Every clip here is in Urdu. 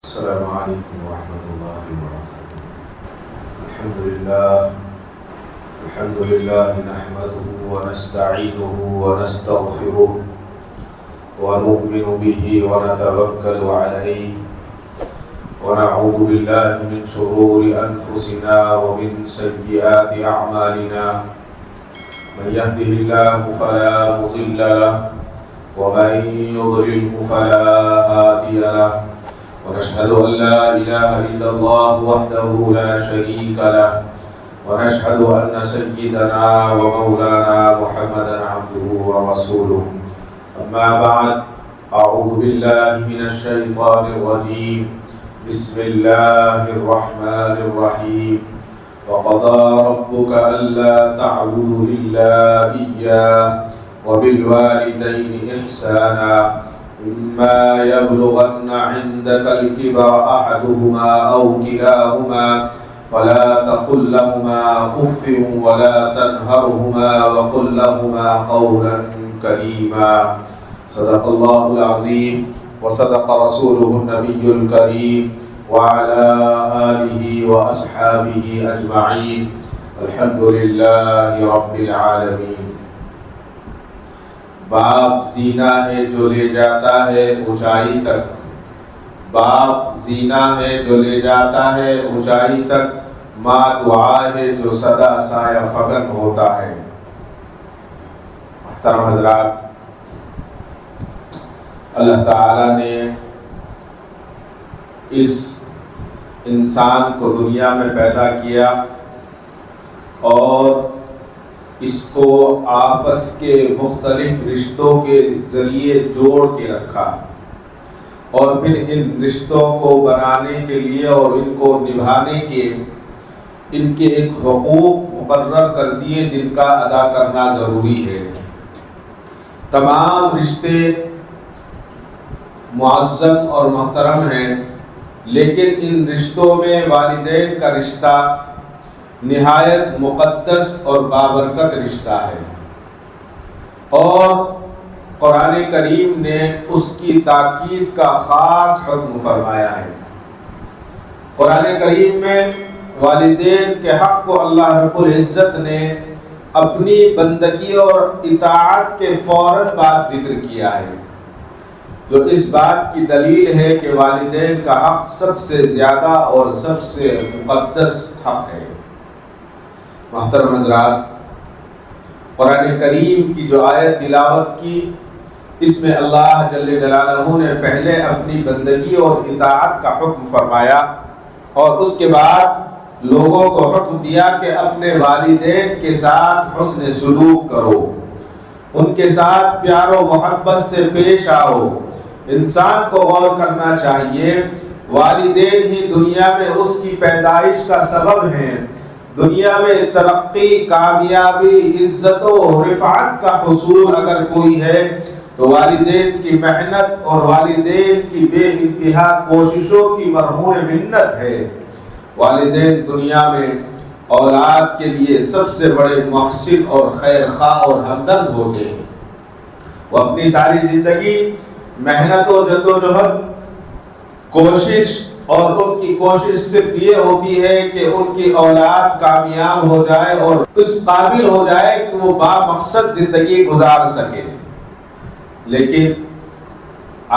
السلام علیکم ورحمۃ اللہ وبرکاتہ۔ الحمد للہ نحمده ونستعینه ونستغفره ونؤمن به ونتوکل علیہ ونعوذ باللہ من شرور انفسنا ومن سیئات اعمالنا، من يهده الله فلا مضل له ومن يضلله فلا هادي له، ونشهد أن لا إله إلا الله وحده لا شريك له، ونشهد أن سيدنا ومولانا محمدا عبده ورسوله. أما بعد، أعوذ بالله من الشيطان الرجيم. بسم الله الرحمن الرحيم. وقضى ربك ألا تعبدوا إلا إياه وبالوالدين إحسانا، إما يبلغن عندك الكبر أحدهما أو كلاهما فلا تقل لهما أف ولا تنهرهما وقل لهما قولا كريما. صدق الله العظيم وصدق رسوله النبي الكريم وعلى آله وأصحابه أجمعين. الحمد لله رب العالمين. باپ زینہ ہے جو لے جاتا ہے اونچائی تک، باپ زینہ ہے جو لے جاتا ہے اونچائی تک، ماں دعا ہے جو سدا سایہ فگن ہوتا ہے. محترم حضرات، اللہ تعالی نے اس انسان کو دنیا میں پیدا کیا اور اس کو آپس کے مختلف رشتوں کے ذریعے جوڑ کے رکھا، اور پھر ان رشتوں کو بنانے کے لیے اور ان کو نبھانے کے ان کے ایک حقوق مقرر کر دیے جن کا ادا کرنا ضروری ہے. تمام رشتے معظم اور محترم ہیں، لیکن ان رشتوں میں والدین کا رشتہ نہایت مقدس اور بابرکت رشتہ ہے، اور قرآن کریم نے اس کی تاکید کا خاص حکم فرمایا ہے. قرآن کریم میں والدین کے حق کو اللہ رب العزت نے اپنی بندگی اور اطاعت کے فوراً بعد ذکر کیا ہے، جو اس بات کی دلیل ہے کہ والدین کا حق سب سے زیادہ اور سب سے مقدس حق ہے. محترم حضرات، قرآن کریم کی جو آیت تلاوت کی، اس میں اللہ جل جلالہ نے پہلے اپنی بندگی اور اطاعت کا حکم فرمایا، اور اس کے بعد لوگوں کو حکم دیا کہ اپنے والدین کے ساتھ حسن سلوک کرو، ان کے ساتھ پیار و محبت سے پیش آؤ. انسان کو غور کرنا چاہیے، والدین ہی دنیا میں اس کی پیدائش کا سبب ہیں. دنیا میں ترقی، کامیابی، عزت و رفعت کا حصول اگر کوئی ہے تو والدین کی محنت اور والدین کی بے انتہا کوششوں کی مرہون منت ہے. والدین دنیا میں اولاد کے لیے سب سے بڑے محسن اور خیر خواہ اور ہمدرد ہوتے ہیں. وہ اپنی ساری زندگی محنت و جدوجہد، کوشش، اور ان کی کوشش صرف یہ ہوتی ہے کہ ان کی اولاد کامیاب ہو جائے اور اس قابل ہو جائے کہ وہ با مقصد زندگی گزار سکے. لیکن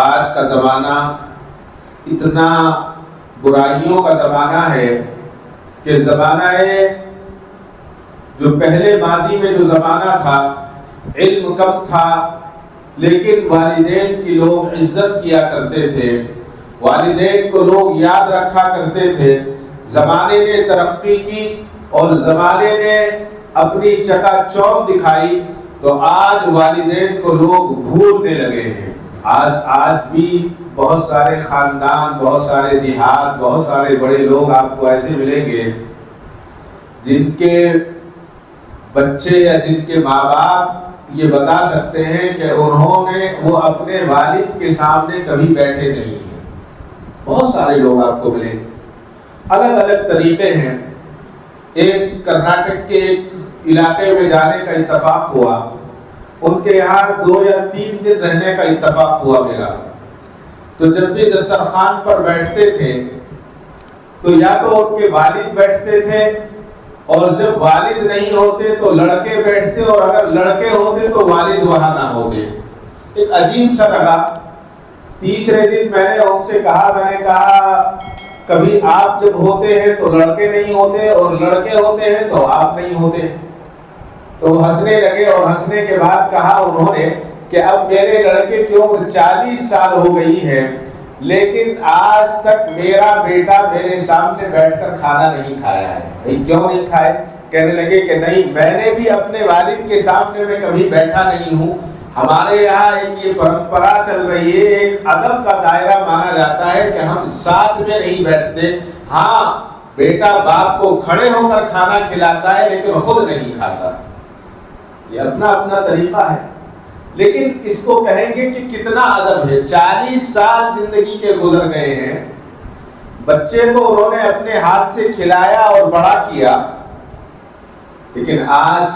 آج کا زمانہ اتنا برائیوں کا زمانہ ہے کہ زمانہ ہے جو پہلے ماضی میں جو زمانہ تھا، علم کم تھا لیکن والدین کی لوگ عزت کیا کرتے تھے، والدین کو لوگ یاد رکھا کرتے تھے. زمانے نے ترقی کی اور زمانے نے اپنی چکا چوند دکھائی، تو آج والدین کو لوگ بھولنے لگے ہیں. آج بھی بہت سارے خاندان، بہت سارے دیہات، بہت سارے بڑے لوگ آپ کو ایسے ملیں گے جن کے بچے یا جن کے ماں باپ یہ بتا سکتے ہیں کہ وہ اپنے والد کے سامنے کبھی بیٹھے نہیں ہیں. بہت سارے لوگ آپ کو ملیں، الگ الگ طریقے ہیں. ایک کرناٹک کے ایک علاقے میں جانے کا اتفاق ہوا، ان کے یہاں 2 یا 3 دن رہنے کا اتفاق ہوا میرا. تو جب بھی دسترخوان پر بیٹھتے تھے تو یا تو ان کے والد بیٹھتے تھے، اور جب والد نہیں ہوتے تو لڑکے بیٹھتے، اور اگر لڑکے ہوتے تو والد وہاں نہ ہوتے۔ ایک عجیب سا لگا۔ تیسرے دن میں نے ان سے کہا کبھی آپ جب ہوتے ہیں تو لڑکے نہیں ہوتے، اور لڑکے ہوتے ہیں تو آپ نہیں ہوتے۔ تو ہنسنے لگے، اور ہنسنے کے بعد کہا انہوں نے کہ اب میرے لڑکے کی عمر 40 سال ہو گئی ہے، لیکن آج تک میرا بیٹا میرے سامنے بیٹھ کر کھانا نہیں کھایا ہے۔ بھئی کیوں نہیں کھائے؟ کہنے لگے کہ نہیں، میں نے بھی اپنے والد کے سامنے میں کبھی بیٹھا نہیں ہوں۔ ہمارے یہاں ایک یہ پرمپرا چل رہی ہے، ایک ادب کا دائرہ مانا جاتا ہے کہ ہم ساتھ میں نہیں بیٹھتے۔ ہاں، بیٹا باپ کو کھڑے ہو کر کھانا کھلاتا ہے لیکن خود نہیں کھاتا۔ یہ اپنا اپنا طریقہ ہے، لیکن اس کو کہیں گے کہ کتنا ادب ہے۔ 40 سال زندگی کے گزر گئے ہیں، بچے کو انہوں نے اپنے ہاتھ سے کھلایا اور بڑا کیا، لیکن آج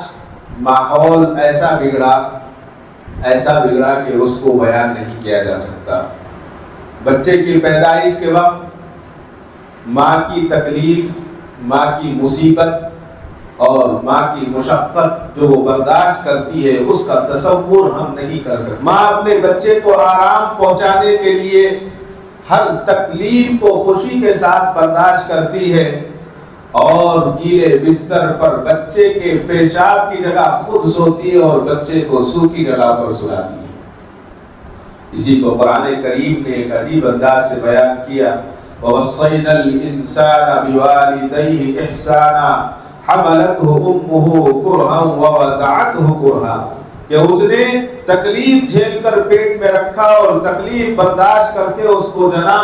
ماحول ایسا بگڑا کہ اس کو بیان نہیں کیا جا سکتا۔ بچے کی پیدائش کے وقت ماں کی تکلیف، ماں کی مصیبت اور ماں کی مشقت جو وہ برداشت کرتی ہے، اس کا تصور ہم نہیں کر سکتے۔ ماں اپنے بچے کو آرام پہنچانے کے لیے ہر تکلیف کو خوشی کے ساتھ برداشت کرتی ہے، اور گیلے بستر پر بچے کے پیشاب کی جگہ خود سوتی ہے اور بچے کو سوکھی جگہ پر سلاتی ہے۔ اسی کو قرآن کریم نے ایک عجیب انداز سے بیان کیا، وَوَصَّيْنَا الْإِنسَانَ بِوَالِدَيْهِ إِحْسَانًا حملته امه کرہا ووضعته کرہا، کہ اس نے تکلیف جھیل کر پیٹ میں رکھا اور تکلیف برداشت کرتے اس کو جنا۔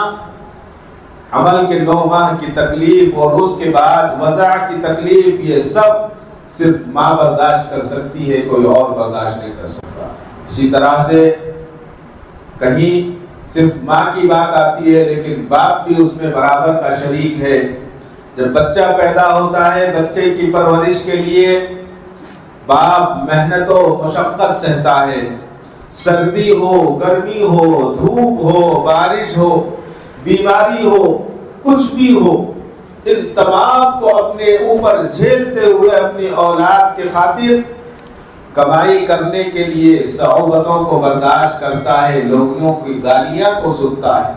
حمل کے 9 ماہ کی تکلیف اور اس کے بعد وضع کی تکلیف، یہ سب صرف ماں برداشت کر سکتی ہے، کوئی اور برداشت نہیں کر سکتا۔ اسی طرح سے کہیں صرف ماں کی بات آتی ہے، لیکن باپ بھی اس میں برابر کا شریک ہے۔ جب بچہ پیدا ہوتا ہے، بچے کی پرورش کے لیے باپ محنت و مشقت سہتا ہے، سردی ہو، گرمی ہو، دھوپ ہو، بارش ہو، بیماری ہو، کچھ بھی ہو، ان تمام کو اپنے اوپر جھیلتے ہوئے اپنی اولاد کے خاطر کمائی کرنے کے لیے صعوبتوں کو برداشت کرتا ہے، لوگوں کی گالیاں کو سنتا ہے،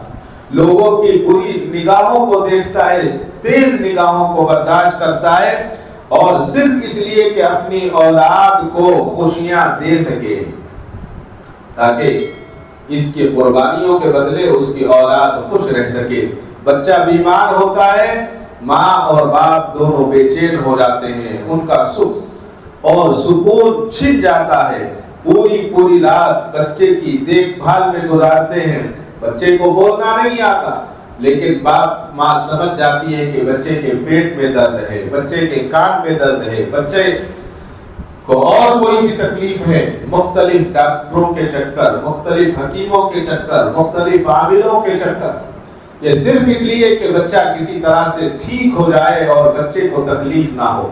لوگوں کی بری نگاہوں کو دیکھتا ہے، تیز نگاہوں کو برداشت کرتا ہے، اور صرف اس لیے کہ اپنی اولاد کو خوشیاں دے سکے، تاکہ ان کی قربانیوں کے بدلے اس کی اولاد خوش رہ سکے۔ بچہ بیمار ہوتا ہے، ماں اور باپ دونوں بے چین ہو جاتے ہیں، ان کا سکھ اور سکون چھن جاتا ہے، پوری رات بچے کی دیکھ بھال میں گزارتے ہیں۔ بچے کو بولنا نہیں آتا، لیکن باپ ماں سمجھ جاتی ہے کہ بچے کے پیٹ میں درد ہے، بچے کے کان میں درد ہے، بچے کو اور کوئی بھی تکلیف ہے، مختلف ڈاکٹروں کے چکر، مختلف حکیموں کے چکر، مختلف عاملوں کے چکر، یہ صرف اس لیے کہ بچہ کسی طرح سے ٹھیک ہو جائے اور بچے کو تکلیف نہ ہو۔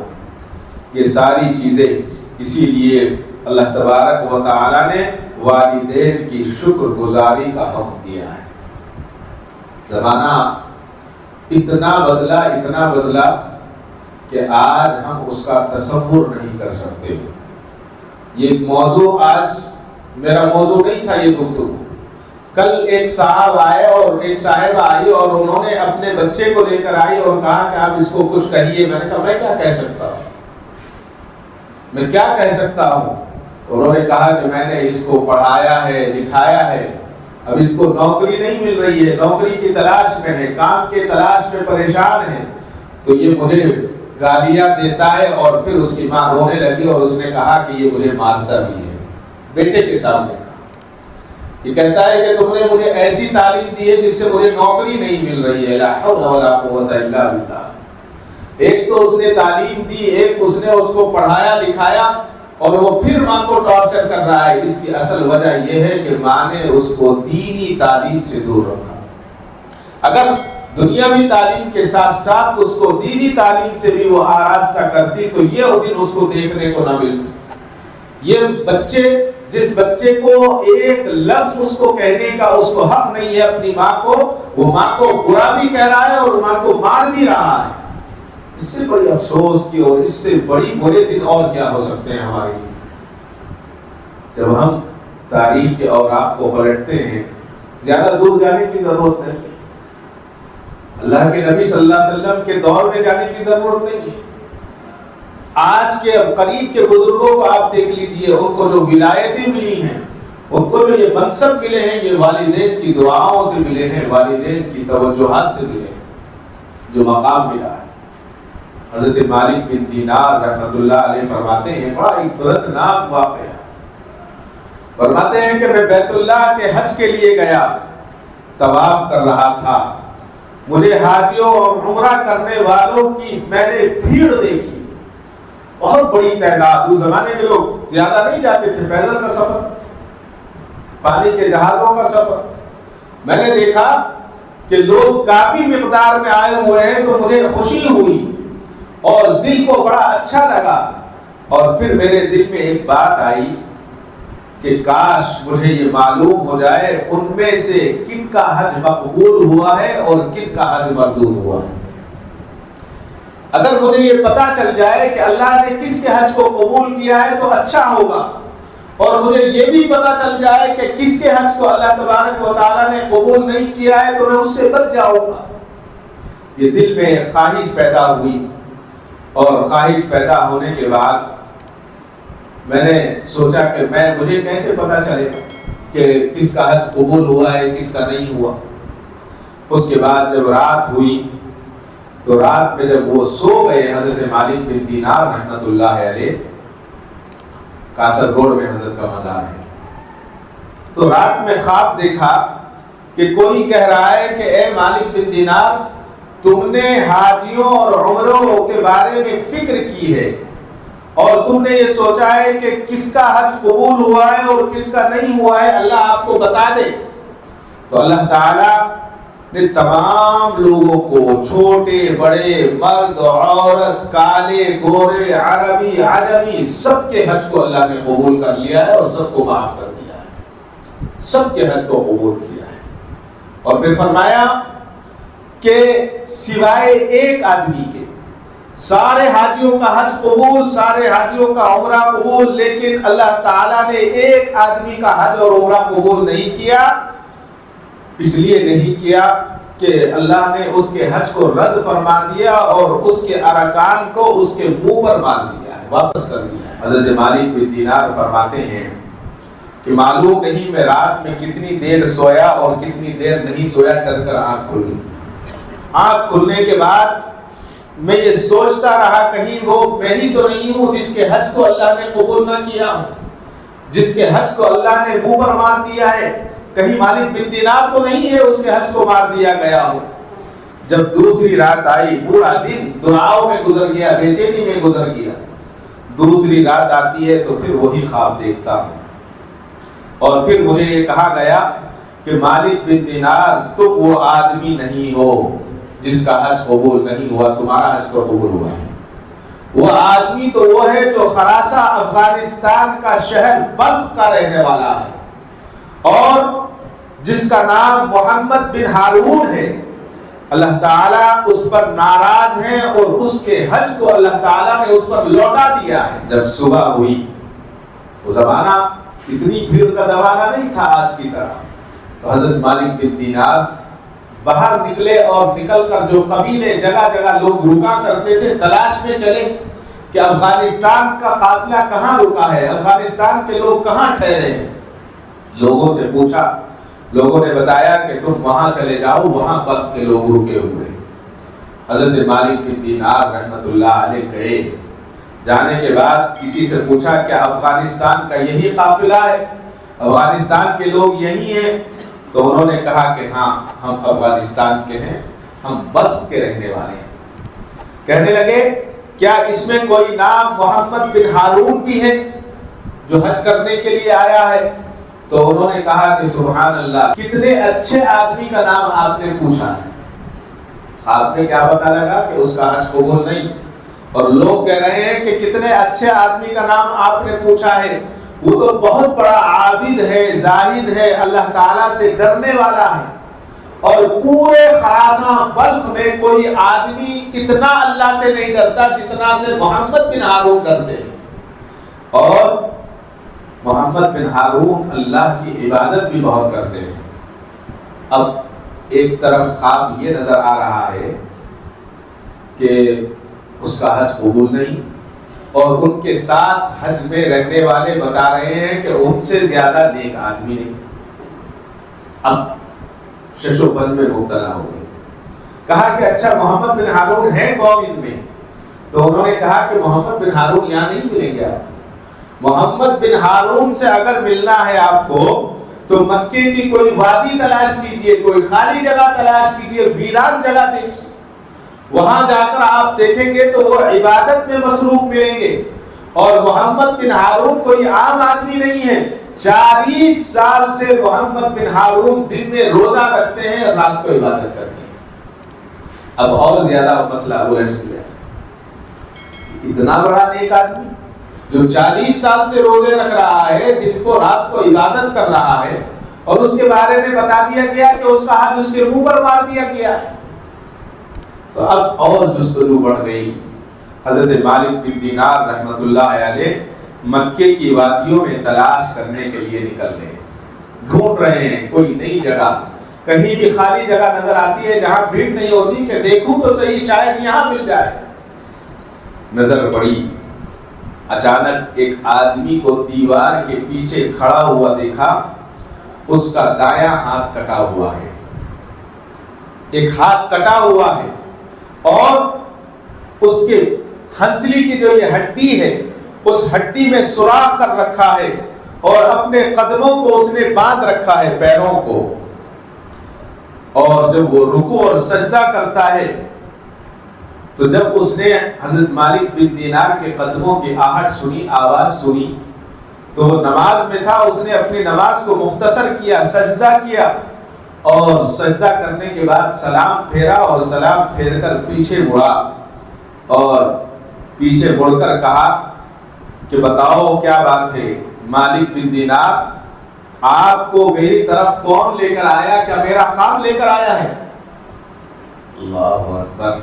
یہ ساری چیزیں اسی لیے اللہ تبارک و تعالی نے والدین کی شکر گزاری کا حکم دیا ہے۔ زمانہ اتنا بدلا کہ آج ہم اس کا تصور نہیں کر سکتے۔ یہ موضوع آج میرا موضوع نہیں تھا، یہ گفتگو۔ کل ایک صاحب آئے اور ایک صاحبہ آئی اور انہوں نے اپنے بچے کو لے کر آئی اور کہا کہ آپ اس کو کچھ کہیے۔ میں نے کہا میں کیا کہہ سکتا ہوں، میں کیا کہہ سکتا ہوں۔ انہوں نے کہا کہ میں نے اس کو پڑھایا ہے، لکھایا ہے، اب اس کو نوکری نہیں مل رہی ہے، نوکری کی تلاش میں ہے، کام کے تلاش میں پریشان ہے، تو یہ مجھے گالیاں دیتا ہے۔ اور پھر اس کی ماں رونے لگی اور اس نے کہا کہ یہ مجھے مارتا بھی ہے، بیٹے کے سامنے۔ یہ کہتا ہے کہ تم نے مجھے ایسی تعلیم دی ہے جس سے مجھے نوکری نہیں مل رہی ہے، لا حول ولا قوت الا باللہ۔ ایک تو اس نے تعلیم دی، ایک اس نے اس کو پڑھایا لکھایا، اور وہ پھر ماں کو ٹارچر کر رہا ہے۔ اس کی اصل وجہ یہ ہے کہ ماں نے اس کو دینی تعلیم سے دور رکھا۔ اگر دنیاوی تعلیم کے ساتھ ساتھ اس کو دینی تعلیم سے بھی وہ آراستہ کرتی تو یہ دن اس کو دیکھنے کو نہ ملتی۔ یہ بچے جس بچے کو ایک لفظ اس کو کہنے کا اس کو حق نہیں ہے اپنی ماں کو، وہ ماں کو برا بھی کہہ رہا ہے اور ماں کو مار بھی رہا ہے، اس سے بڑی افسوس کی اور اس سے بڑی برے دن اور کیا ہو سکتے ہیں ہمارے لیے؟ جب ہم تاریخ کے اوراق کو پلٹتے ہیں، زیادہ دور جانے کی ضرورت نہیں ہے، اللہ کے نبی صلی اللہ علیہ وسلم کے دور میں جانے کی ضرورت نہیں ہے، آج کے قریب کے بزرگوں کو آپ دیکھ لیجئے، ان کو جو ولایتیں ملی ہیں، ان کو جو یہ منصب ملے ہیں، یہ والدین کی دعاؤں سے ملے ہیں، والدین کی توجہات سے ملے ہیں، جو مقام ملا ہے۔ حضرت مالک بن دینار رحمۃ اللہ علیہ فرماتے ہیں، بڑا عبرتناک واقعہ، فرماتے ہیں کہ میں بیت اللہ کے حج کے لیے گیا، طواف کر رہا تھا، مجھے حاجیوں اور عمرہ کرنے والوں کی میں نے بھیڑ دیکھی، بہت بڑی تعداد، اس زمانے میں لوگ زیادہ نہیں جاتے تھے، پیدل کا سفر، پانی کے جہازوں کا سفر، میں نے دیکھا کہ لوگ کافی مقدار میں آئے ہوئے ہیں، تو مجھے خوشی ہوئی اور دل کو بڑا اچھا لگا، اور پھر میرے دل میں ایک بات آئی کہ کاش مجھے یہ معلوم ہو جائے ان میں سے کن کا حج مقبول ہوا ہے اور کن کا حج مردود ہوا ہے۔ اگر مجھے یہ پتا چل جائے کہ اللہ نے کس کے حج کو قبول کیا ہے تو اچھا ہوگا، اور مجھے یہ بھی پتا چل جائے کہ کس کے حج کو اللہ تبارک و تعالیٰ نے قبول نہیں کیا ہے تو میں اس سے بچ جاؤں گا۔ یہ دل میں خواہش پیدا ہوئی، اور خواہش پیدا ہونے کے بعد میں نے سوچا کہ مجھے کیسے پتا چلے کہ کس کا حج قبول ہوا ہے کس کا نہیں ہوا۔ اس کے بعد جب رات ہوئی تو رات میں جب وہ سو گئے، حضرت مالک بن دینار رحمۃ اللہ علیہ، کاسر روڈ میں حضرت کا مزار ہے، تو رات میں خواب دیکھا کہ کوئی کہہ رہا ہے کہ اے مالک بن دینار، تم نے حاجیوں اور عمروں کے بارے میں فکر کی ہے اور تم نے یہ سوچا ہے کہ کس کا حج قبول ہوا ہے اور کس کا نہیں ہوا ہے، اللہ آپ کو بتا دے۔ تو اللہ تعالیٰ نے تمام لوگوں کو، چھوٹے بڑے، مرد عورت، کالے گورے، عربی عجمی، سب کے حج کو اللہ نے قبول کر لیا ہے اور سب کو معاف کر دیا ہے، سب کے حج کو قبول کیا ہے۔ اور پھر فرمایا کہ سوائے ایک آدمی کے سارے حاجیوں کا حج قبول، سارے حاجیوں کا عمرہ قبول، لیکن اللہ تعالیٰ نے ایک آدمی کا حج اور عمرہ قبول نہیں کیا۔ اس لیے نہیں کیا کہ اللہ نے اس کے حج کو رد فرما دیا اور اس کے ارکان کو اس کے منہ پر مار دیا ہے، واپس کر دیا ہے۔ حضرت مالک بن دینار فرماتے ہیں کہ معلوم نہیں میں رات میں کتنی دیر سویا اور کتنی دیر نہیں سویا، ڈر کر آنکھ کھل گئی۔ آنکھ کھلنے کے بعد میں یہ سوچتا رہا کہیں وہ میں ہی تو نہیں ہوں جس کے حج کو اللہ نے قبول نہ کیا ہو، جس کے حج کو اللہ نے منہ پر مار دیا ہے، کہیں مالک بن دینار تو نہیں ہے اس کے حج کو مار دیا گیا ہو۔ جب دوسری رات آئی، پورا دن دعاؤں میں گزر گیا، بے چینی میں گزر گیا، دوسری رات آتی ہے تو پھر وہی خواب دیکھتا ہوں، اور پھر مجھے یہ کہا گیا کہ مالک بن دینار تم وہ آدمی نہیں ہو جس کا حج قبول نہیں ہوا، تمہارا حج تو قبول ہوا ہے۔ وہ آدمی تو وہ ہے جو خراسہ افغانستان کا شہر بلخ کا رہنے والا ہے، اور جس کا نام محمد بن ہارون ہے۔ اللہ تعالیٰ اس پر ناراض ہیں اور اس کے حج کو اللہ تعالیٰ نے اس پر لوٹا دیا ہے۔ جب صبح ہوئی، وہ زمانہ اتنی بھیڑ کا زمانہ نہیں تھا آج کی طرح، تو حضرت مالک بن دینار باہر نکلے اور نکل کر جو قبیلے جگہ جگہ لوگ رکا کرتے تھے تلاش میں چلے کہ افغانستان کا قافلہ کہاں رکا ہے، افغانستان کے لوگ کہاں ٹھہرے ہیں۔ لوگوں سے پوچھا، لوگوں نے بتایا کہ تم وہاں چلے جاؤ، وہاں بلخ کے لوگ رکے ہوئے۔ حضرت مالک بن دینار رحمۃ اللہ علیہ گئے، جانے کے بعد کسی سے پوچھا کیا افغانستان کا یہی قافلہ ہے، افغانستان کے لوگ یہی ہیں؟ تو انہوں نے کہا کہ ہاں ہم افغانستان کے ہیں، ہم بلخ کے رہنے والے ہیں۔ کہنے لگے کیا اس میں کوئی نام محمد بن ہارون بھی ہے جو حج کرنے کے لیے آیا ہے؟ تو انہوں نے کہا کہ سبحان اللہ، کتنے اچھے آدمی کا نام آپ نے پوچھا ہے۔ آپ نے کیا پتا لگا کہ اس کا حج قبول نہیں، اور لوگ کہہ رہے ہیں کہ کتنے اچھے آدمی کا نام آپ نے پوچھا ہے، وہ تو بہت بڑا عابد ہے، زاہد ہے، اللہ تعالیٰ سے ڈرنے والا ہے، اور پورے خراسان بلخ میں کوئی آدمی اتنا اللہ سے نہیں ڈرتا جتنا سے محمد بن ہارون ڈرتے ہیں۔ اور محمد بن ہارون اللہ کی عبادت بھی بہت کرتے ہیں۔ اب ایک طرف خواب یہ نظر آ رہا ہے کہ اس کا حج قبول نہیں، اور ان کے ساتھ حج میں رہنے والے بتا رہے ہیں کہ ان سے زیادہ نیک آدمی نہیں۔ اب شش و پن میں مبتلا ہو گئے۔ کہا کہ اچھا محمد بن ہارون ہے کون ان میں؟ تو انہوں نے کہا کہ محمد بن ہارون یہاں نہیں ملیں گے آپ۔ محمد بن ہارون سے اگر ملنا ہے آپ کو تو مکے کی کوئی وادی تلاش کیجئے، کوئی خالی جگہ تلاش کیجئے، ویران جگہ دیکھیے، وہاں جا کر آپ دیکھیں گے تو وہ عبادت میں مصروف ملیں گے۔ اور محمد بن ہارون کوئی عام آدمی نہیں ہے، 40 سال سے محمد بن ہارون دن میں روزہ رکھتے ہیں اور رات کو عبادت کرتے ہیں۔ اب اور زیادہ مسئلہ الجھ گیا، اتنا بڑا نیک آدمی جو 40 سال سے روزے رکھ رہا ہے، دن کو رات کو عبادت کر رہا ہے، اور اس کے بارے میں بتا دیا گیا کہ اس کا ہاتھ اس کے منہ پر مار دیا گیا ہے۔ تو اب اور جستجو بڑھ گئی۔ حضرت مالک بن دینار رحمت اللہ علیہ مکے کی وادیوں میں تلاش کرنے کے لیے نکل گئے، ڈھونڈ رہے ہیں کوئی نئی جگہ، کہیں بھی خالی جگہ نظر آتی ہے جہاں بھیڑ نہیں ہوتی کہ دیکھوں تو صحیح شاید یہاں مل جائے۔ نظر پڑی، اچانک ایک آدمی کو دیوار کے پیچھے کھڑا ہوا دیکھا، اس کا دایاں ہاتھ کٹا ہوا ہے، ایک ہاتھ کٹا ہوا ہے، اور اس کے ہنسلی کی جو یہ ہڈی ہے اس ہڈی میں سوراخ کر رکھا ہے، اور اپنے قدموں کو اس نے باندھ رکھا ہے، پیروں کو، اور جب وہ رکوع اور سجدہ کرتا ہے تو جب اس نے حضرت مالک بن دینار کے قدموں کی آہٹ سنی، آواز سنی، تو وہ نماز میں تھا، اس نے اپنی نماز کو مختصر کیا، سجدہ کیا، اور سجدہ کرنے کے بعد سلام پھیرا، اور سلام پھیر کر پیچھے مڑا، اور پیچھے مڑ کر کہا کہ بتاؤ کیا بات ہے مالک بن دینار، آپ کو میری طرف کون لے کر آیا؟ کیا میرا خواب لے کر آیا ہے؟ اللہ اکبر!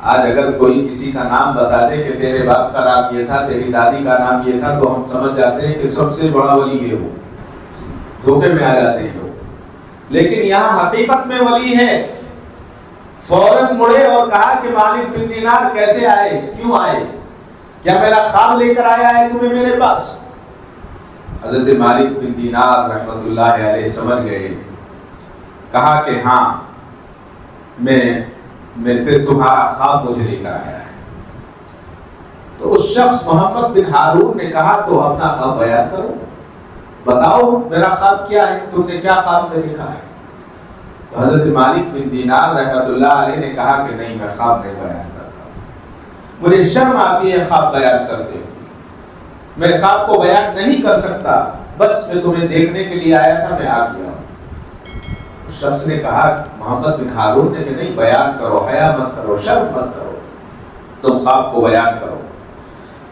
آج اگر کوئی کسی کا نام بتا دے کہ تیرے باپ کا نام یہ تھا، تیری دادی کا نام یہ تھا، تو ہم سمجھ جاتے ہیں کہ سب سے بڑا ولی ہے، وہ دھوکے میں آ جاتے ہیں لوگ۔ لیکن یہاں حقیقت میں ولی ہے۔ فوراً مڑے اور کہا کہ مالک بن دینار کیسے آئے، کیوں آئے، کیا میرا خواب لے کر آیا ہے تمہیں میرے پاس؟ حضرت مالک بن دینار رحمت اللہ علیہ سمجھ گئے، کہا کہ ہاں میں تمہارا خواب مجھے لے کر آیا ہے۔ تو اس شخص محمد بن ہارون نے کہا تو اپنا خواب بیان کرو، بتاؤ میرا خواب کیا ہے، تم نے کیا خواب میں دیکھا ہے؟ تو حضرت مالک بن دینار رحمت اللہ علیہ نے کہا کہ نہیں، میں خواب نہیں بیان کرتا، مجھے شرم آتی ہے خواب بیان کرتے ہوئے، میں خواب کو بیان نہیں کر سکتا، بس میں تمہیں دیکھنے کے لیے آیا تھا، میں آ گیا ہوں۔ شخص نے کہا، محمد بن ہارون نے کہ نہیں، بیان کرو، حیا مت کرو، شرم مت کرو، تم خواب کو بیان کرو۔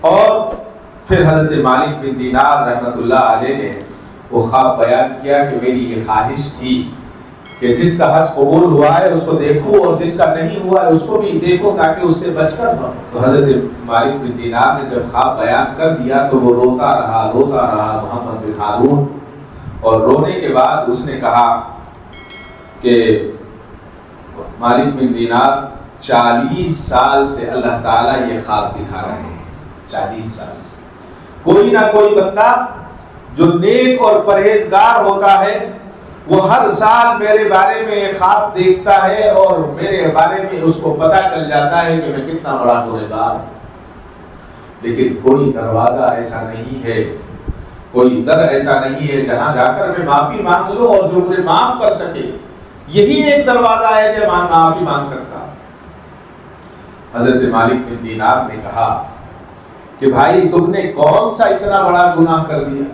اور پھر حضرت مالک بن دینار رحمت اللہ علیہ نے وہ خواب بیان کیا کہ میری یہ خواہش تھی کہ جس کا حج قبول ہوا ہے اس کو دیکھوں، اور جس کا نہیں ہوا ہے اس کو بھی دیکھوں، تاکہ اس سے بچ کر رہوں۔ تو حضرت مالک بن دینار نے جب خواب بیان کر دیا تو وہ روتا رہا محمد بن ہارون، اور رونے کے بعد اس نے کہا کہ مالک بن دینار 40 سال سے اللہ تعالیٰ یہ خواب دکھا رہے ہیں، 40 سال سے کوئی نہ کوئی بندہ جو نیک اور پرہیزگار ہوتا ہے وہ ہر سال میرے بارے میں ایک خواب دیکھتا ہے، اور میرے بارے میں اس کو پتہ چل جاتا ہے کہ میں کتنا بڑا گنہگار ہوں۔ لیکن کوئی دروازہ ایسا نہیں ہے، کوئی در ایسا نہیں ہے جہاں جا کر میں معافی مانگ لوں اور جو مجھے معاف کر سکے، یہی ایک دروازہ ہے کہ میں معافی مانگ سکتا۔ حضرت مالک بن دینار نے کہا کہ بھائی تم نے کون سا اتنا بڑا گناہ کر دیا؟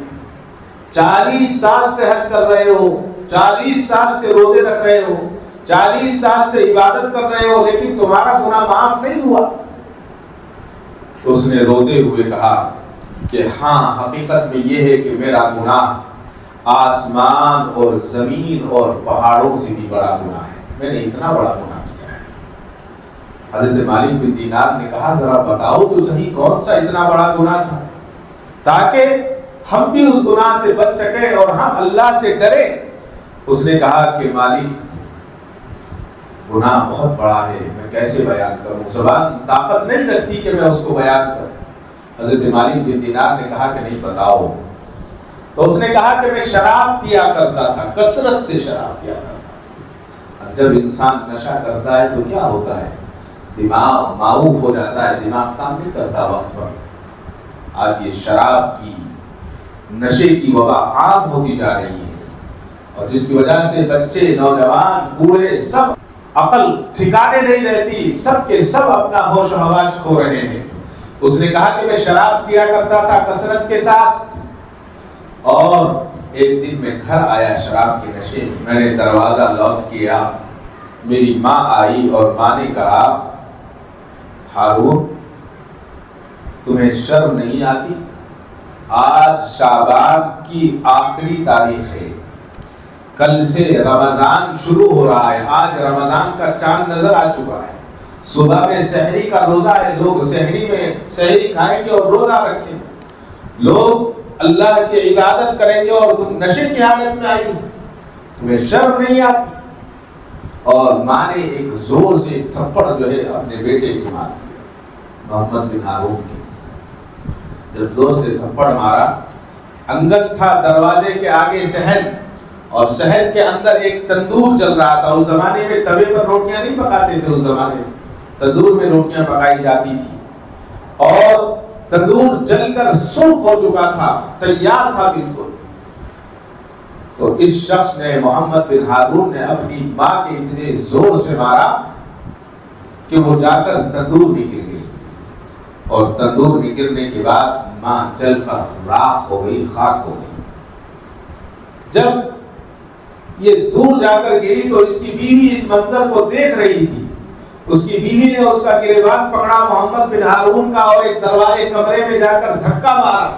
40 سال سے حج کر رہے ہو، 40 سال سے روزے رکھ رہے ہو، 40 سال سے عبادت کر رہے ہو، لیکن تمہارا گناہ معاف نہیں ہوا۔ اس نے روتے ہوئے کہا کہ ہاں حقیقت میں یہ ہے کہ میرا گناہ آسمان اور زمین اور پہاڑوں سے بھی بڑا گناہ ہے، میں نے اتنا بڑا گناہ کیا ہے۔ حضرت مالک بن دینار نے کہا ذرا بتاؤ تو صحیح کون سا اتنا بڑا گناہ تھا تاکہ ہم بھی اس گناہ سے بچ سکیں اور ہم اللہ سے ڈرے۔ اس نے کہا کہ مالک گناہ بہت بڑا ہے، میں کیسے بیان کروں، زبان طاقت نہیں رکھتی کہ میں اس کو بیان کروں۔ حضرت مالک بن دینار نے کہا کہ نہیں بتاؤ۔ تو اس نے کہا کہ میں شراب پیا کرتا تھا، کثرت سے شراب پیا کرتا تھا۔ جب انسان نشہ کرتا ہے تو کیا ہوتا ہے، دماغ معروف ہو جاتا ہے، دماغ کام نہیں کرتا وقت پر۔ آج یہ شراب کی نشے کی وبا عام ہوتی جا رہی ہے، اور جس کی وجہ سے بچے، نوجوان، بوڑھے سب عقل ٹھکانے نہیں رہتی، سب کے سب اپنا ہوش و حواس کھو رہے ہیں۔ اس نے کہا کہ میں شراب پیا کرتا تھا کثرت کے ساتھ، اور ایک دن میں گھر آیا شراب کے نشے میں، میں نے دروازہ لاک کیا، میری ماں آئی اور ماں نے کہا ہارون تمہیں شرم نہیں آتی، آج شعبان کی آخری تاریخ ہے، کل سے رمضان شروع ہو رہا ہے، آج رمضان کا چاند نظر آ چکا ہے، صبح میں سحری کا روزہ ہے، لوگ سحری میں سحری کھائیں گے اور روزہ رکھیں گے، لوگ اللہ کی عبادت کریں گے اور تم نشے کی حالت میں آئی ہو، تمہیں شرم نہیں آتی۔ اور ماں نے ایک زور سے تھپڑ جو ہے اپنے بیٹے کی مار دیا، محمد بن ہارون کی۔ جب زور سے تھپڑ مارا، انگد تھا دروازے کے آگے صحن، اور صحن کے اندر ایک تندور چل رہا تھا۔ اس زمانے میں توے پر روٹیاں نہیں پکاتے تھے، اس زمانے میں تندور میں روٹیاں پکائی جاتی تھی، اور تندور جل کر سرخ ہو چکا تھا، تیار تھا بالکل۔ تو اس شخص نے، محمد بن ہارون نے، اپنی ماں کے اتنے زور سے مارا کہ وہ جا کر تندور میں گر گئی، اور تندور میں گرنے کے بعد ماں جل کر راکھ ہو گئی، خاک ہو گئی۔ جب یہ دور جا کر گری تو اس کی بیوی اس منظر کو دیکھ رہی تھی۔ اس کی بیوی نے اس کا گریبان پکڑا محمد بن ہارون کا، اور ایک دروازے کمرے میں جا کر دھکا مارا،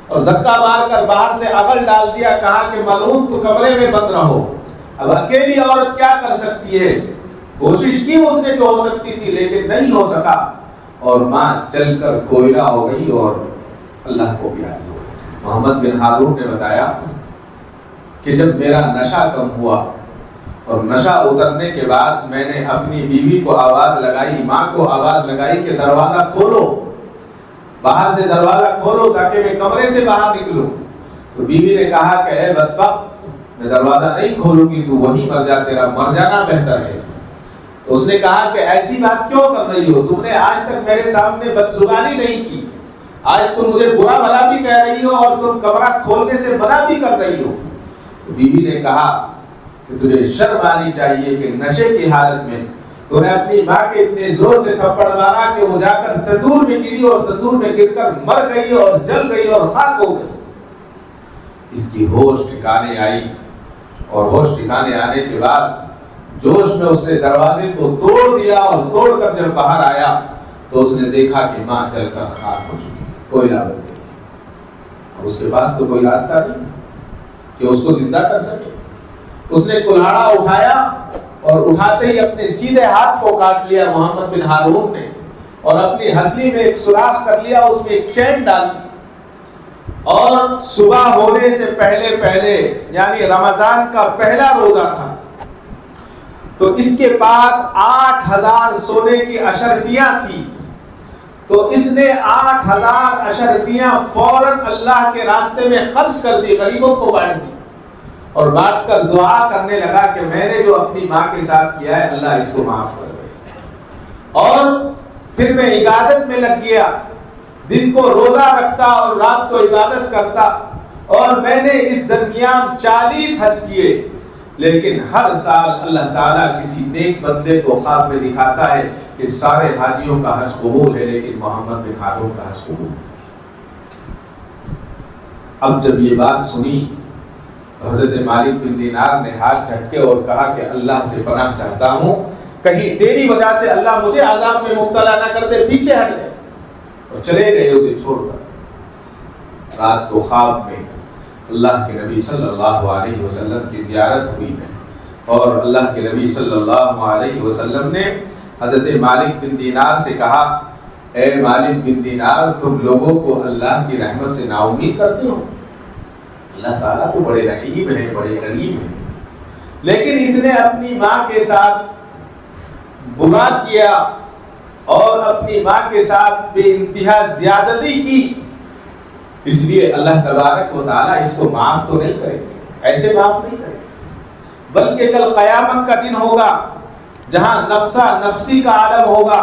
اور دھکا مار کر باہر سے اغل ڈال دیا، کہا کہ ملعون تو کمرے میں بند رہو۔ اب اکیلی عورت کیا کر سکتی ہے، کوشش کی اس نے جو ہو سکتی تھی، لیکن نہیں ہو سکا، اور ماں چل کر کوئلہ ہو گئی اور اللہ کو پیاری ہو گئی۔ محمد بن ہارون نے بتایا کہ جب میرا نشہ کم ہوا اور نشہ اترنے کے بعد میں نے اپنی بیوی کو آواز لگائی، ماں کو آواز لگائی کہ دروازہ کھولو، باہر سے دروازہ کھولو تاکہ میں کمرے سے باہر نکلوں۔ تو بیوی نے کہا کہ اے بدبخت، میں دروازہ نہیں کھولوں گی تو وہیں مر جا، تیرا مر جانا بہتر ہے۔ تو اس نے کہا کہ ایسی بات کیوں کر رہی ہو، تم نے آج تک میرے سامنے بدزبانی نہیں کی، آج تم مجھے برا بھلا بھی کہہ رہی ہو اور تم کمرہ کھولنے سے منع بھی کر رہی ہو۔ تو بیوی نے کہا کہ تجھے شرم آنی چاہیے کہ نشے کی حالت میں تو نے اپنی ماں کے اتنے زور سے تھپڑ مارا کہ وہ جا کر تندور میں گری، اور تندور میں گر کر مر گئی اور جل گئی اور خاک ہو گئی۔ اس کی ہوش ٹھکانے آئی، اور ہوش ٹھکانے آنے کے بعد جوش میں اس نے دروازے کو توڑ دیا، اور توڑ کر جب باہر آیا تو اس نے دیکھا کہ ماں جل کر خاک ہو چکی، کوئلہ بن گئی، اور اس کے پاس تو کوئی راستہ نہیں کہ اس کو زندہ کر سکے۔ اس نے کلہاڑا اٹھایا، اور اٹھاتے ہی اپنے سیدھے ہاتھ کو کاٹ لیا محمد بن ہارون نے، اور اپنی ہنسی میں ایک سوراخ کر لیا، اس میں ایک چین ڈال دی، اور صبح ہونے سے پہلے پہلے، یعنی رمضان کا پہلا روزہ تھا، تو اس کے پاس 8000 سونے کی اشرفیاں تھی، تو اس نے 8000 اشرفیاں فوراً اللہ کے راستے میں خرچ کر دی، غریبوں کو بانٹ دی، اور بانٹ کر دعا کرنے لگا کہ میں نے جو اپنی ماں کے ساتھ کیا ہے اللہ اس کو معاف کر دے۔ اور پھر میں عبادت میں لگ گیا، دن کو روزہ رکھتا اور رات کو عبادت کرتا، اور میں نے اس درمیان 40 حج کیے، لیکن ہر سال اللہ تعالیٰ کسی نیک بندے کو خواب میں دکھاتا ہے کہ سارے حاجیوں کا حج قبول ہے لیکن محمد بن ہارون کا حج قبول ہے۔ اب جب یہ بات سنی تو حضرت مالک بن دینار نے ہاتھ جھٹکے اور کہا کہ اللہ سے پناہ چاہتا ہوں کہیں تیری وجہ سے اللہ مجھے عذاب میں مبتلا نہ کر دے، پیچھے ہٹ گئے اور چلے گئے اسے چھوڑ کر۔ رات کو خواب میں اللہ کے نبی صلی اللہ علیہ وسلم کی زیارت ہوئی اور اللہ کے نبی صلی اللہ علیہ وسلم نے حضرت مالک بن دینار سے کہا، اے مالک بن دینار، تم لوگوں کو اللہ کی رحمت سے نا امید کرتے ہو؟ اللہ تعالیٰ تو بڑے رحیم ہیں، بڑے قریب ہیں، لیکن اس نے اپنی ماں کے ساتھ برا کیا اور اپنی ماں کے ساتھ بے انتہا زیادتی کی، اس لیے اللہ تبارک و تعالیٰ اس کو معاف تو نہیں کریں گے، ایسے معاف نہیں کریں گے، بلکہ کل قیامت کا دن ہوگا جہاں نفسا نفسی کا عالم ہوگا۔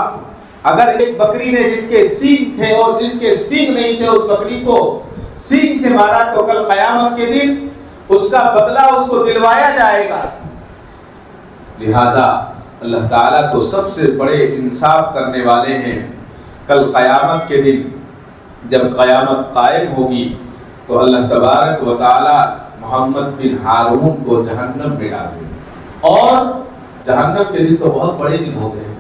اگر ایک بکری نے جس کے سینگ تھے اور جس کے سینگ نہیں تھے اس بکری کو سینگ سے مارا تو کل قیامت کے دن اس کا بدلہ اس کو دلوایا جائے گا۔ لہذا اللہ تعالیٰ تو سب سے بڑے انصاف کرنے والے ہیں۔ کل قیامت کے دن جب قیامت قائم ہوگی تو اللہ تبارک و تعالیٰ محمد بن ہارون کو جہنم میں ڈال دیں گے، اور جہنم کے دن تو بہت بڑے دن ہوتے ہیں،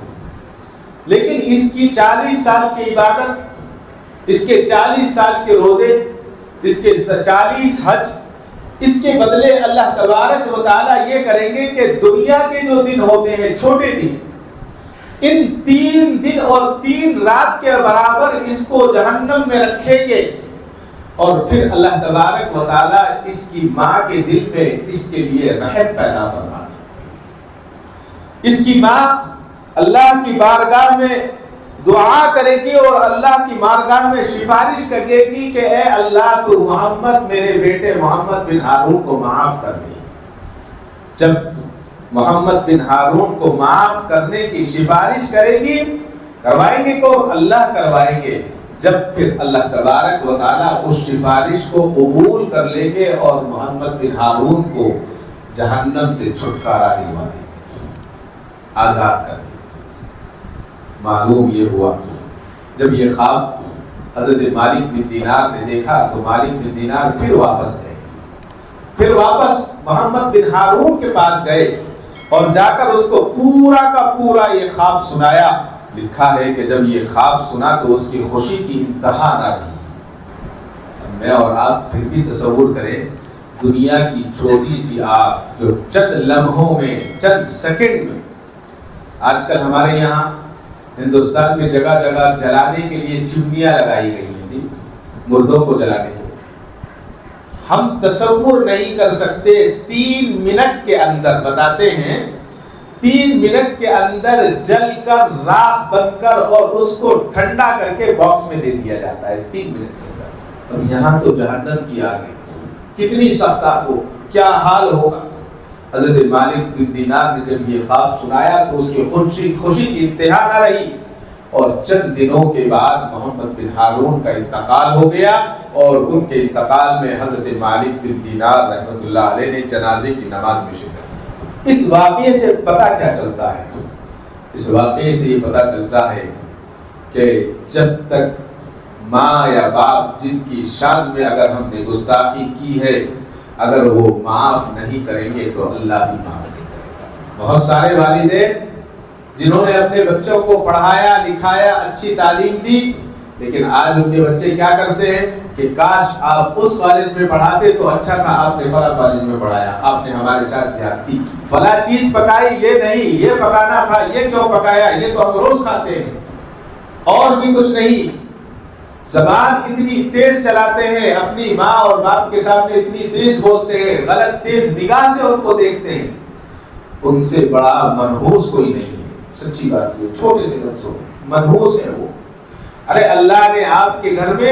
لیکن اس کی 40 سال کی عبادت، اس کے 40 سال کے روزے، اس کے 40 حج، اس کے بدلے اللہ تبارک و تعالیٰ یہ کریں گے کہ دنیا کے جو دن ہوتے ہیں چھوٹے دن، ان 3 دن اور 3 رات کے برابر اس کو جہنم میں رکھیں گے، اور پھر اللہ تبارک و تعالیٰ اس کی ماں کے دل میں اس کے لیے رحم پیدا فرما دیں۔ اس کی ماں اللہ کی بارگاہ میں دعا کرے گی اور اللہ کی بارگاہ میں سفارش کرے گی کہ اے اللہ تو محمد، میرے بیٹے محمد بن ہارون کو معاف کر دے۔ جب محمد بن ہارون کو معاف کرنے کی سفارش کرے گی، کروائیں گے کو اللہ کروائیں گے، جب پھر اللہ تبارک و تعالیٰ اس سفارش کو قبول کر لیں گے اور محمد بن ہارون کو جہنم سے چھٹکارا دلوا دیں گے، آزاد کر دیں۔ معلوم یہ ہوا جب یہ خواب حضرت مالک بن دینار نے دیکھا تو مالک بن دینار پھر واپس گئے، پھر واپس محمد بن ہارون کے پاس گئے اور جا کر اس کو پورا کا پورا یہ خواب سنایا۔ لکھا ہے کہ جب یہ خواب سنا تو اس کی خوشی کی انتہا نہ رہی۔ میں اور آپ پھر بھی تصور کریں، دنیا کی چھوٹی سی آگ جو چند لمحوں میں، چند سیکنڈ میں، آج کل ہمارے یہاں ہندوستان میں جگہ جگہ جلانے کے لیے چمنیاں لگائی گئی ہیں، جی، مردوں کو جلانے کے لیے۔ ہم تصور نہیں کر سکتے 3 منٹ کے اندر، بتاتے ہیں 3 منٹ کے اندر جل کر راکھ بن کر اور اس کو ٹھنڈا کر کے باکس میں دے دیا جاتا ہے 3 منٹ کے اندر۔ اور یہاں تو جہنم کی آگ ہے، کتنی سخت آگ ہو، کیا حال ہوگا۔ حضرت مالک بن دینار نے جب یہ خواب سنایا تو اس کی خوشی کی انتہا نہ رہی، اور چند دنوں کے بعد محمد بن ہارون کا انتقال ہو گیا، اور ان کے انتقال میں حضرت مالک بن دینار رحمۃ اللہ علیہ نے جنازے کی نماز میں شرکت کی۔ اس واقعے سے پتہ کیا چلتا ہے؟ اس واقعے سے یہ پتہ چلتا ہے کہ جب تک ماں یا باپ جن کی شان میں اگر ہم نے گستاخی کی ہے، اگر وہ معاف نہیں کریں گے تو اللہ بھی معاف نہیں کرے گا۔ بہت سارے والدین جنہوں نے اپنے بچوں کو پڑھایا لکھایا، اچھی تعلیم دی، لیکن آج ان کے بچے کیا کرتے ہیں کہ کاش آپ اس کالج میں پڑھاتے تو اچھا تھا، آپ نے فلاں کالج میں پڑھایا، آپ نے ہمارے ساتھ زیادتی کی، فلاں چیز پکائی، یہ نہیں، یہ پکانا تھا، یہ کیوں پکایا، یہ تو ہم روز کھاتے ہیں، اور بھی کچھ نہیں۔ زبان اتنی تیز چلاتے ہیں، اپنی ماں اور باپ کے سامنے اتنی تیز بولتے ہیں، غلط تیز نگاہ سے ان کو دیکھتے ہیں، ان سے بڑا منحوس کوئی نہیں ہے۔ سچی بات ہے، چھوٹے سے بچوں منحوس ہے وہ۔ ارے اللہ نے آپ کے گھر میں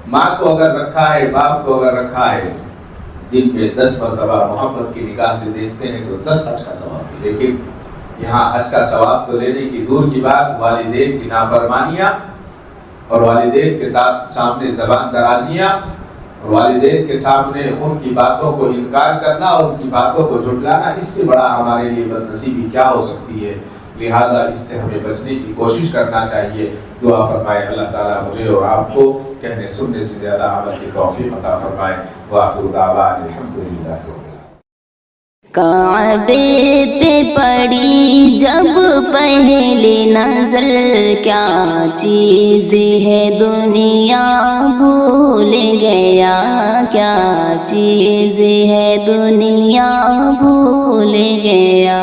ماں کو اگر رکھا ہے، باپ کو اگر رکھا ہے، دن میں 10 مرتبہ محبت کی نگاہ سے دیکھتے ہیں تو 10 حج کا ثواب ہے، لیکن یہاں حج کا ثواب تو لینے کی دور کی بات، والدین کی نافرمانیاں اور والدین کے ساتھ سامنے زبان درازیاں، اور والدین کے سامنے ان کی باتوں کو انکار کرنا اور ان کی باتوں کو جھٹلانا، اس سے بڑا ہمارے لیے بدنصیبی کیا ہو سکتی ہے۔ لہٰذا اس سے ہمیں بچنے کی کوشش کرنا چاہیے۔ دعا فرمائے اللہ تعالیٰ مجھے اور آپ کو کہنے سننے سے زیادہ عمل کی توفیق عطا فرمائے۔ وآخر دعوانا الحمدللہ۔ کعبے پہ پڑی جب پہلی نظر، کیا چیز ہے دنیا بھول گیا، کیا چیز ہے دنیا بھول گیا۔